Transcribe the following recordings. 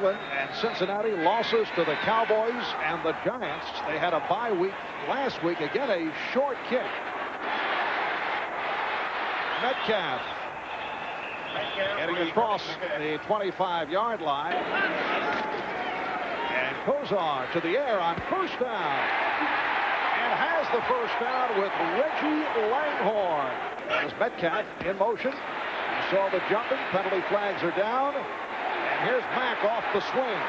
Cleveland and Cincinnati losses to the Cowboys and the Giants. They had a bye week last week. Again, a short kick. Metcalf getting across the 25-yard line. And Kozar to the air on first down. And has the first down with Reggie Langhorne. As Metcalf in motion. You saw the jumping. Penalty flags are down. And here's Mack off the swing.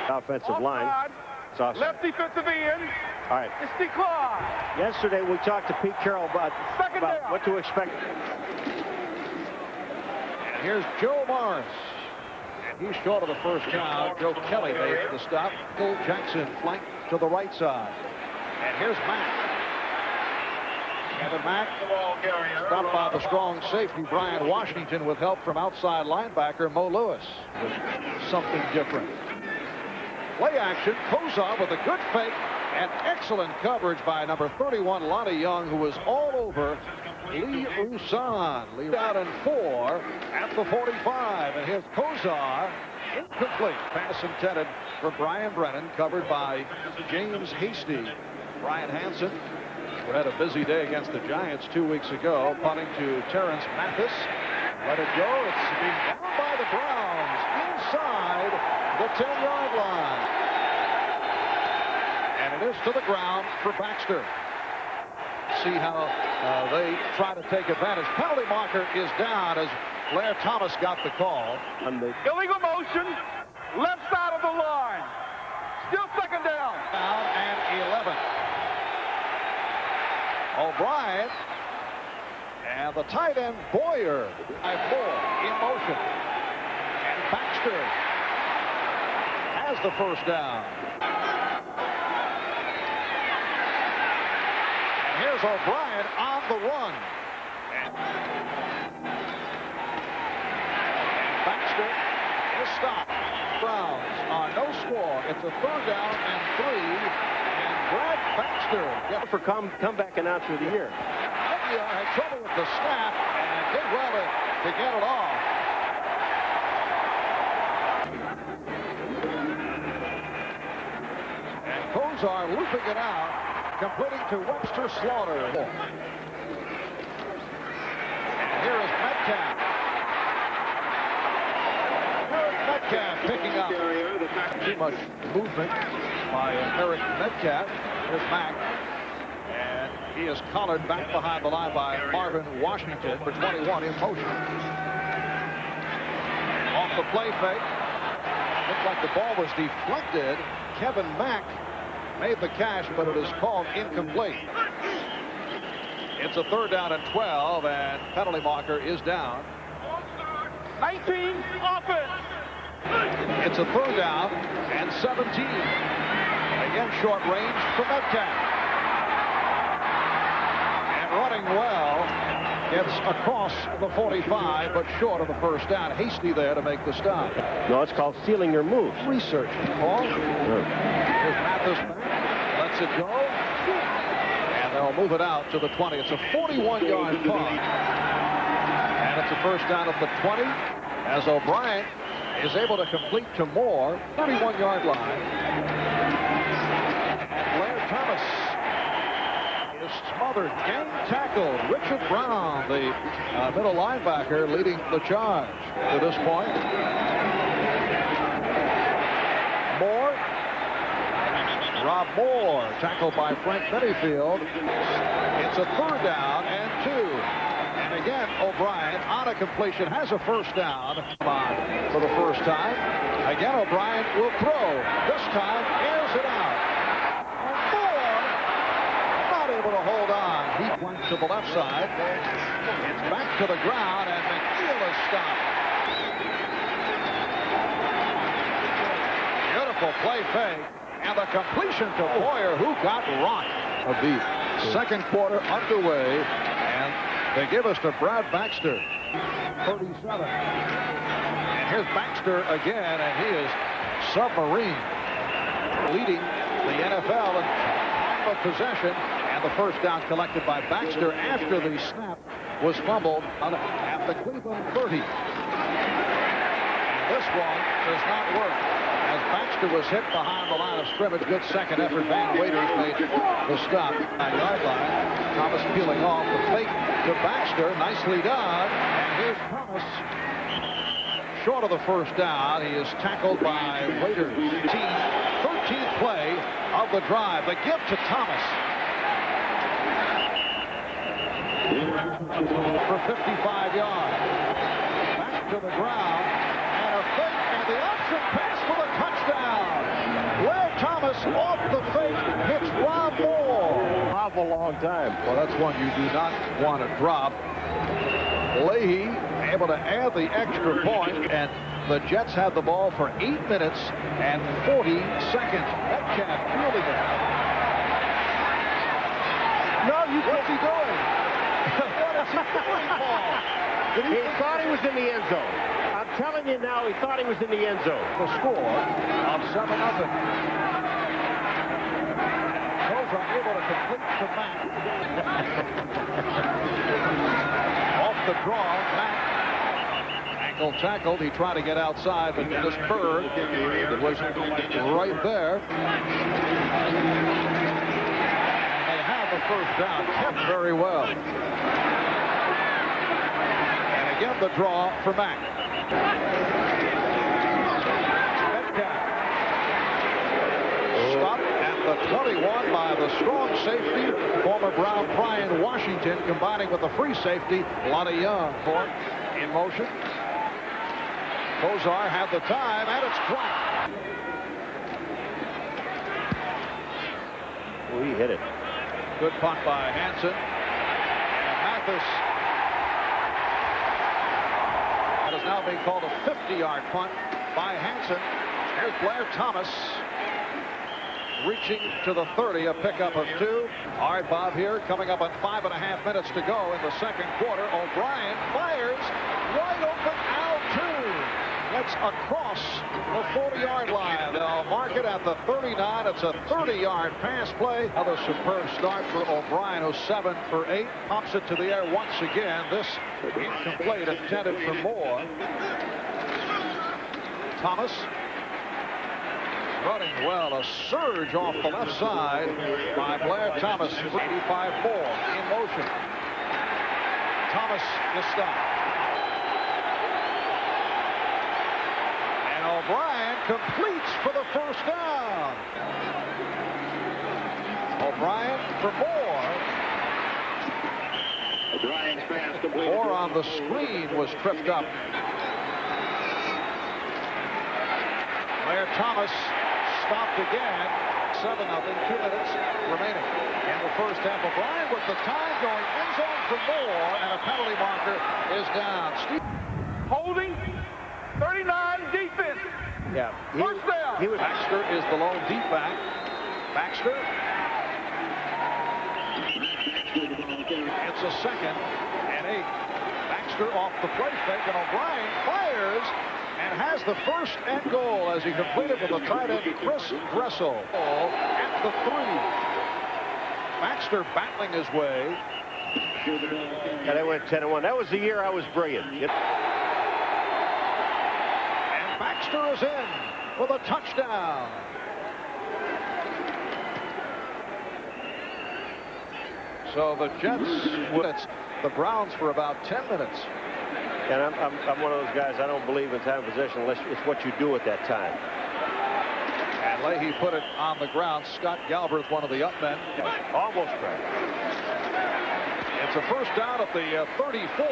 Offensive line. Awesome. Left defensive end. All right. It's declined. Yesterday we talked to Pete Carroll about what to expect. And here's Joe Morris. And he's short of the first down. Joe Kelly made the stop. Phil Jackson flanked to the right side. And here's Mack. Kevin Mack stopped by the strong safety Brian Washington with help from outside linebacker Mo Lewis. Something different. Play action. Kozar with a good fake and excellent coverage by number 31 Lonnie Young, who was all over Lee Usan. Lee out in 4 at the 45. And here's Kozar. Incomplete. Pass intended for Brian Brennan, covered by James Hasty. Brian Hansen, who had a busy day against the Giants 2 weeks ago, punting to Terrence Mathis. Let it go. It's being down by the Browns inside the 10-yard line. And it is to the ground for Baxter. See how they try to take advantage. Penalty marker is down as Blair Thomas got the call. Illegal motion, left side of the line. Still second down. Down and 11. O'Brien and the tight end Boyer by 4 in motion. And Baxter has the first down. And here's O'Brien on the run. And Baxter is stopped. Browns on no score. It's a third down and 3. Brad Baxter for comeback announcer of the year. Had trouble with the snap and did well to get it off. And Kozar looping it out, completing to Webster Slaughter. And here is Metcalf. Metcalf picking up. Too much movement by Eric Metcalf. Here's Mack. And he is collared back behind the line by Marvin Washington for 21 in motion. Off the play fake. Looked like the ball was deflected. Kevin Mack made the catch, but it is called incomplete. It's a third down and 12, and penalty marker is down. 19 offense. It's a third down and 17. Again, short range for Metcalf. And running well, gets across the 45, but short of the first down. Hasty there to make the stop. No, it's called sealing your moves. Research, Paul. Here's Mathis back. Lets it go. And they'll move it out to the 20. It's a 41-yard punt. And it's a first down at the 20 as O'Brien is able to complete to Moore, 31-yard line. And Blair Thomas is smothered, gang tackled. Richard Brown, the middle linebacker, leading the charge to this point. Moore, Rob Moore, tackled by Frank Benefield. It's a third down and 2. And again, O'Brien on a completion has a first down for the first time. Again, O'Brien will throw. This time, airs it out. And Moore not able to hold on. He went to the left side. It's back to the ground, and McNeil is stopped. Beautiful play fake. And the completion to Boyer, who got rocked. Of the second quarter underway. And they give us to Brad Baxter, 37. And here's Baxter again, and he is submarine, leading the NFL in time of possession, and the first down collected by Baxter after the snap was fumbled at the Cleveland 30. This one does not work. As Baxter was hit behind the line of scrimmage, good second effort. Van Waiters made the stop at yard line. Thomas peeling off the fake to Baxter. Nicely done. And here's Thomas. Short of the first down. He is tackled by Waiters. 13th play of the drive. The give to Thomas. For 55 yards. Back to the ground. And a fake. And the option pass for the touchdown. Blair Thomas off the fake. Hits Rob Moore. Awful long time. Well, that's one you do not want to drop. Leahy able to add the extra point, and the Jets had the ball for 8 minutes and 40 seconds. Metcalf fielding it. No, what's he doing? What is he doing, Paul? He thought he was in the end zone. I'm telling you now, he thought he was in the end zone. The score of 7-0. Those are able to complete the match. Off the draw, Matt. Ankle tackled. He tried to get outside, but just Bird. It was right there. They have the first down. Kept very well. And again, the draw for Mack. Stopped at the 21 by the strong safety, former Brown Brian Washington, combining with the free safety, Lonnie Young. In motion. Kozar had the time, and it's flat. Oh, he hit it. Good punt by Hansen. And Mathis. That is now being called a 50-yard punt by Hansen. Here's Blair Thomas. Reaching to the 30, a pickup of 2. All right, Bob, here coming up on 5.5 minutes to go in the second quarter. O'Brien fires wide open out 2. It's across the 40-yard line. They'll mark it at the 39. It's a 30-yard pass play. Another superb start for O'Brien, who's 7 for 8. Pops it to the air once again. This incomplete, intended for Moore. Thomas. Running well, a surge off the left side by Blair Thomas. 85 more in motion. Thomas the stop. And O'Brien completes for the first down. O'Brien for Moore. Moore on the screen was tripped up. Blair Thomas stopped again. 7-0, 2 minutes remaining in the first half. O'Brien with the time going end zone for Moore, and a penalty marker is down. Holding, 39 defense. Yeah. First down. Baxter is the lone deep back. Baxter. It's a 2nd and 8. Baxter off the play fake, and O'Brien fires and has the first and goal as he completed with the tight end Chris Gressel at the 3. Baxter battling his way. Yeah, they went 10-1. That was the year I was brilliant. And Baxter is in for the touchdown. So the Jets with the Browns for about 10 minutes. And I'm one of those guys, I don't believe in time of possession unless it's what you do at that time. And Leahy put it on the ground. Scott Galbraith, one of the up men. Almost right. It's a first down at the 34.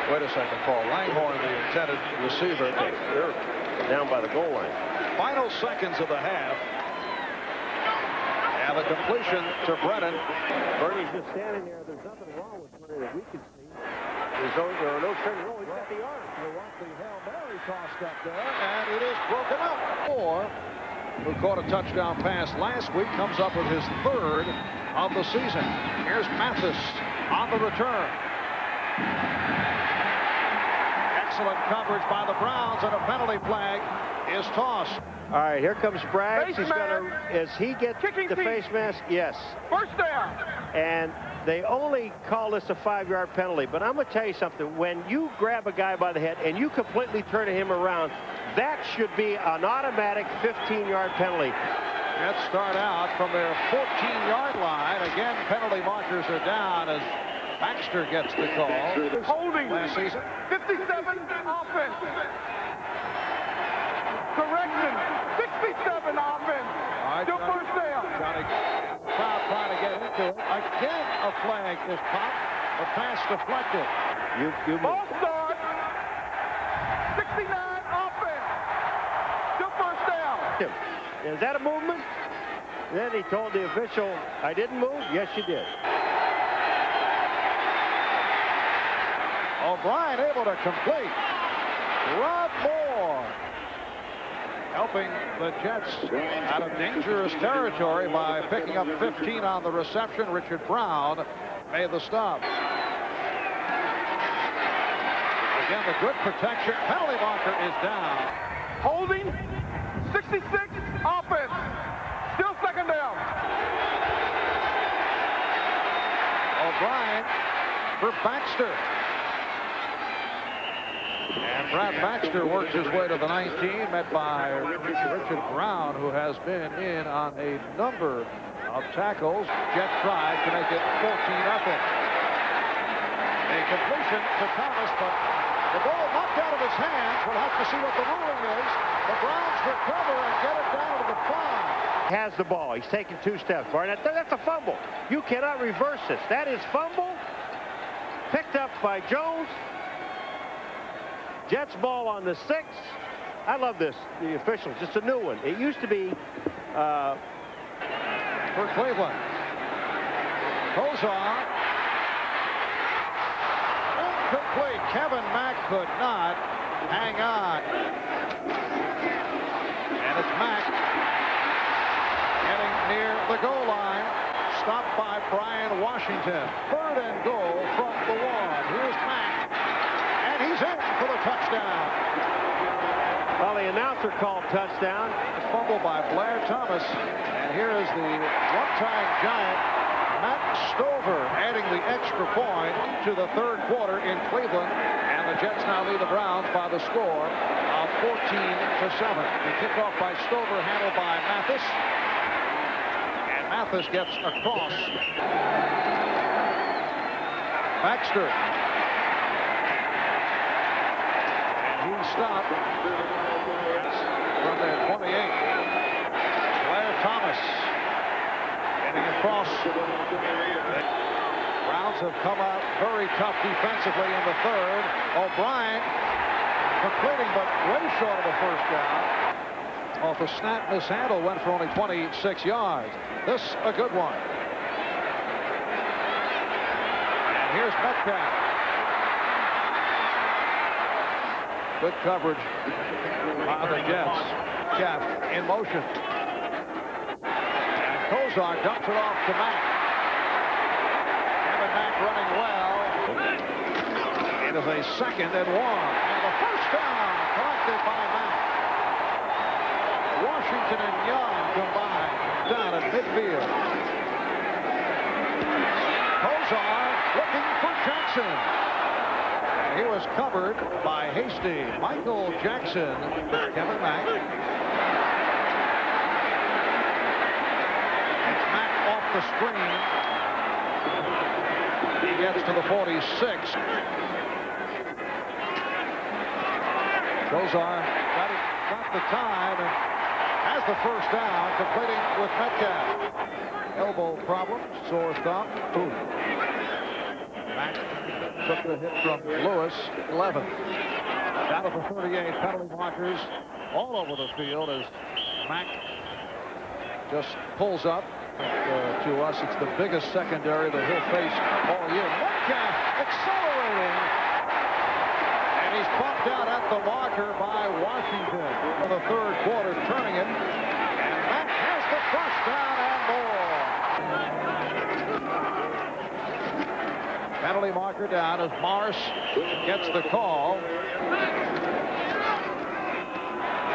Wait a second, Paul. Langhorne, the intended receiver. They're down by the goal line. Final seconds of the half. And the completion to Brennan. Bernie's just standing there. There's nothing wrong with Bernie that we can see. There are no turning. Oh, he's got the arm. The Hail Mary tossed up there, and it is broken up. Moore, who caught a touchdown pass last week, comes up with his 3rd of the season. Here's Mathis on the return. Excellent coverage by the Browns, and a penalty flag is tossed. All right, here comes Braggs. Face He's going to, as he gets Kicking the feet. face mask, yes. First down. And They only call this a 5-yard penalty, but I'm going to tell you something. When you grab a guy by the head and you completely turn him around, that should be an automatic 15-yard penalty. Let's start out from their 14-yard line. Again, penalty markers are down as Baxter gets the call. Holding. Last season. 57 offense. Correction. 67 offense. Still first down. Johnny crowd trying to get into it. Again, a flag is popped. A pass deflected. Ball start. 69 offense. Still first down. Is that a movement? Then he told the official, I didn't move. Yes, you did. O'Brien able to complete. Rod Moore helping the Jets out of dangerous territory by picking up 15 on the reception. Richard Brown made the stop. Again, the good protection. Penalty marker is down. Holding. 66 offense. Still second down. O'Brien for Baxter. And Brad Baxter works his way to the 19, met by Richard Brown, who has been in on a number of tackles. Jet tried to make it 14-0. A completion to Thomas, but the ball knocked out of his hands. We'll have to see what the ruling is. The Browns recover and get it down to the 5. Has the ball. He's taking 2 steps. That's a fumble. You cannot reverse this. That is fumble. Picked up by Jones. Jets ball on the 6. I love this. The officials. Just a new one. It used to be for Cleveland. Kozar. Incomplete. Kevin Mack could not hang on. And it's Mack getting near the goal line. Stopped by Brian Washington. 3rd and goal from the 1. Here's Mack. And he's in for the touchdown. Well, the announcer called touchdown. A fumble by Blair Thomas. And here is the one-time Giant, Matt Stover, adding the extra point to the 3rd quarter in Cleveland. And the Jets now lead the Browns by the score of 14-7. The kickoff by Stover, handled by Mathis. And Mathis gets across. Baxter. Stop from their 28. Blair Thomas getting across. Browns have come out very tough defensively in the 3rd. O'Brien completing, but way short of the first down. Off a snap mishandle, went for only 26 yards. This a good one. And here's Metcalf. Good coverage by the Jets. Jeff in motion. And Kozar dumps it off to Mack. Kevin Mack running well. It is a 2nd and 1. And the first down collected by Mack. Washington and Young combined down at midfield. Kozar looking for Jackson. He was covered by Hasty. Michael Jackson, Kevin Mack. It's Mack off the screen. He gets to the 46. Kozar got the time and has the first down, completing with Metcalf. Elbow problem, sore thumb. Mack took the hit from Lewis. 11. Down to the 38. Penalty markers all over the field as Mack just pulls up. To us, it's the biggest secondary that he'll face all year. Metcalf accelerating. And he's popped out at the marker by Washington for the 3rd quarter, turning it. And Mack has the first down and more. Penalty marker down as Morris gets the call.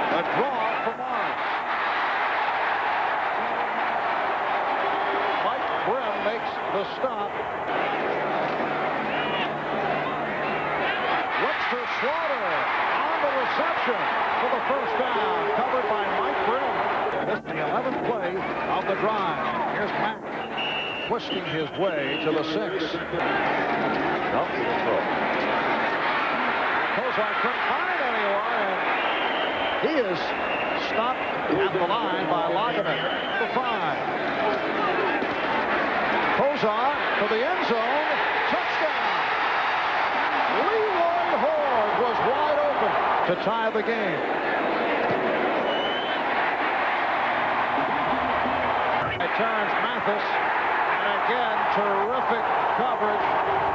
A draw for Morris. Mike Brim makes the stop. reception for the first down, covered by Mike Grimm. This is the 11th play of the drive. Here's Mack twisting his way to the 6. Kozar couldn't find anyone, and he is stopped at the line by Lageman. The 5. Kozar to the end zone. Touchdown. Leroy Horde was wide open to tie the game. It turns Mathis, and again terrific coverage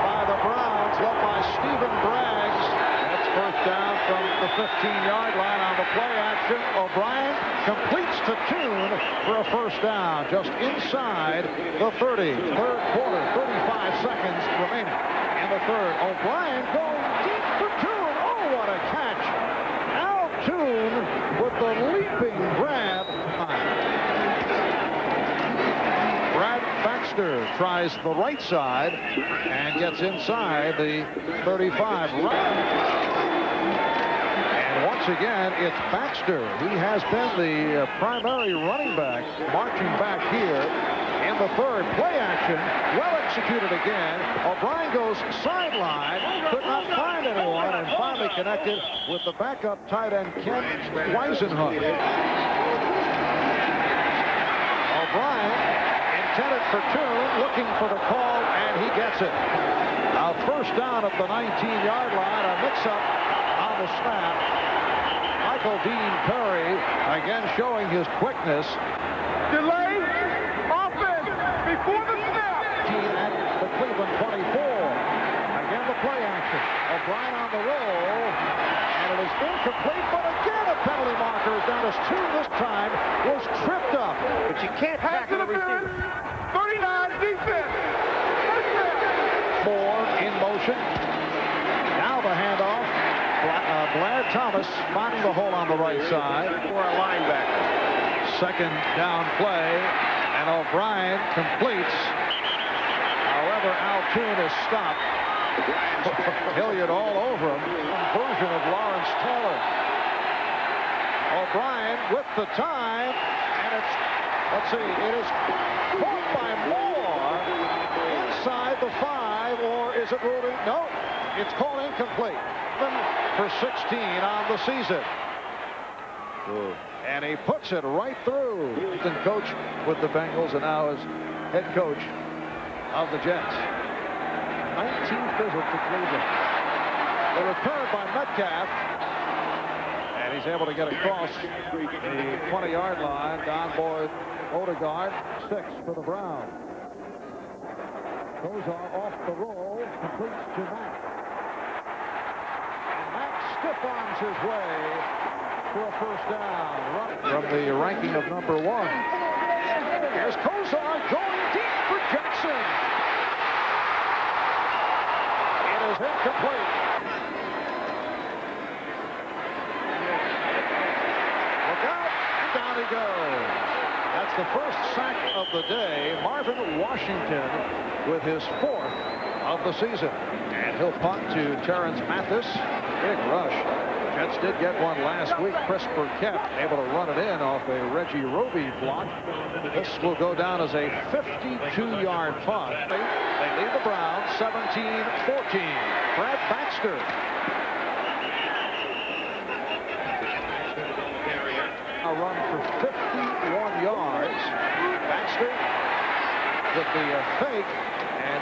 by the Browns, led by Stephen Braggs. That's first down from the 15-yard line on the play action. O'Brien completes to Tune for a first down, just inside the 30. Third quarter, 35 seconds remaining in the third. O'Brien going deep for Tune. Oh, what a catch. Al Tune with the leaping grab. Brad Baxter tries the right side and gets inside the 35. And once again, it's Baxter. He has been the primary running back, marching back here in the third. Play action, well executed again. O'Brien goes sideline, could not find anyone, and finally connected with the backup tight end, Ken Weisenhunt. O'Brien intended for Tune, looking for the call, and he gets it. Now first down at the 19-yard line, a mix-up on the snap. Michael Dean Perry again showing his quickness. Delay offense before the snap. At the Cleveland 24. Again the play action. O'Brien on the roll, and it is incomplete, but again a penalty marker is down as 2 this time, was tripped up. But you can't tackle the receiver. 39 defense. Moore in motion. Now the handoff. Blair Thomas finding the hole on the right side. For a linebacker. Second down play, and O'Brien completes. However, Al Tune is stopped. Hilliard all over him. Version of Lawrence Taylor. O'Brien with the time, and it's, let's see, it is caught by Moore inside the 5, or is it ruled in? No, it's called incomplete. For 16 on the season. And he puts it right through. He's been coach with the Bengals and now is head coach of the Jets. 19th visit to Cleveland. The return by Metcalf. And he's able to get across the 20-yard line. Don Boyd Odegaard, 6 for the Browns. Kozar off the roll, completes to Mack. Stiff arms his way for a first down. From the ranking of number 1. Here's Kozar going deep for Jackson. It is incomplete. Look out, and down he goes. That's the first sack of the day. Marvin Washington with his 4th of the season. And he'll punt to Terrence Mathis. Big rush. Jets did get one last week. Chris Burkett able to run it in off a Reggie Roby block. This will go down as a 52-yard punt. They lead the Browns 17-14. Brad Baxter. A run for 51 yards. Baxter with the fake, and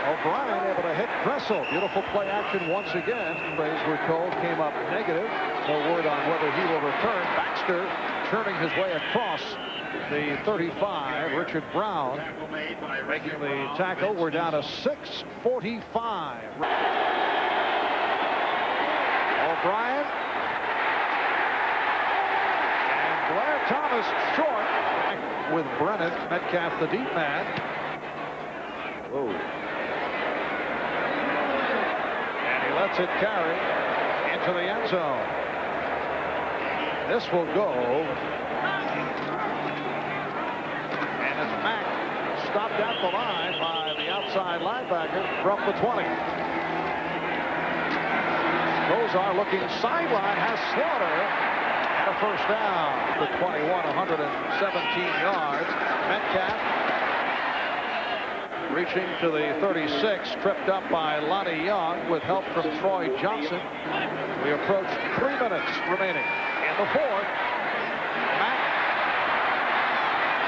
O'Brien able to hit Dressel. Beautiful play action once again. Plays we're told came up negative. No word on whether he will return. Baxter turning his way across the 35. Richard Brown making the tackle. We're down to 6:45. O'Brien. And Blair Thomas short with Brennan. Metcalf the deep man. Whoa. Lets it carry into the end zone. This will go. And it's Mack stopped at the line by the outside linebacker from the 20. Kozar looking sideline, has Slaughter, and a first down. The 21, 117 yards. Metcalf reaching to the 36, tripped up by Lonnie Young with help from Troy Johnson. We approach 3 minutes remaining in the fourth. Mack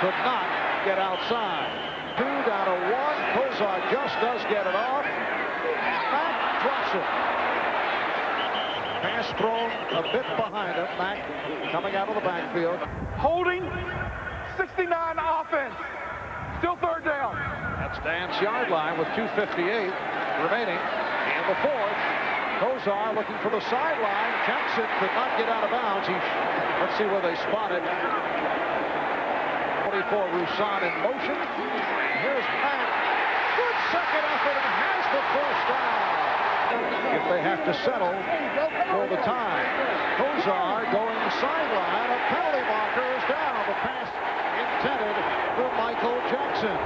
could not get outside. 2 down to 1. Kozar just does get it off. Mack drops it. Pass thrown a bit behind him. Mack coming out of the backfield. Holding 69 offense. Still third down. That's Dan's yard line with 2:58 remaining in the fourth. Kozar looking for the sideline. Jackson could not get out of bounds. Let's see where they spot it. 24, Roussan in motion. Here's Mack. Good second effort and has the first down. If they have to settle for the time. Kozar going sideline. A penalty marker is down. The pass intended for Michael Jackson.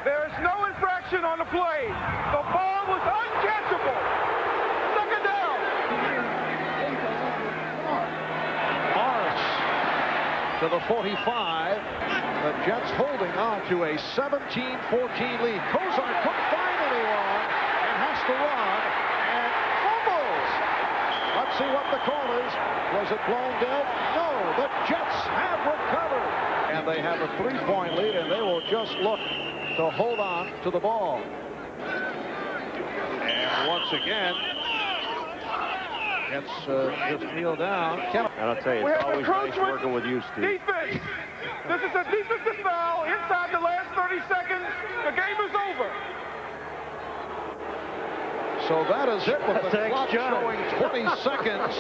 There is no infraction on the play. The ball was uncatchable. Second down. Morris to the 45. The Jets holding on to a 17-14 lead. Kozar couldn't find anyone and has to run and fumbles. Let's see what the call is. Was it blown dead? No, the Jets have recovered. And they have a 3-point lead, and they will just look to hold on to the ball. And once again, it's just kneel down. And I'll tell you, it's always nice working with you, Steve. Defense. This is a defensive foul inside the last 30 seconds. The game is over. So that is it with the clock showing 20 seconds.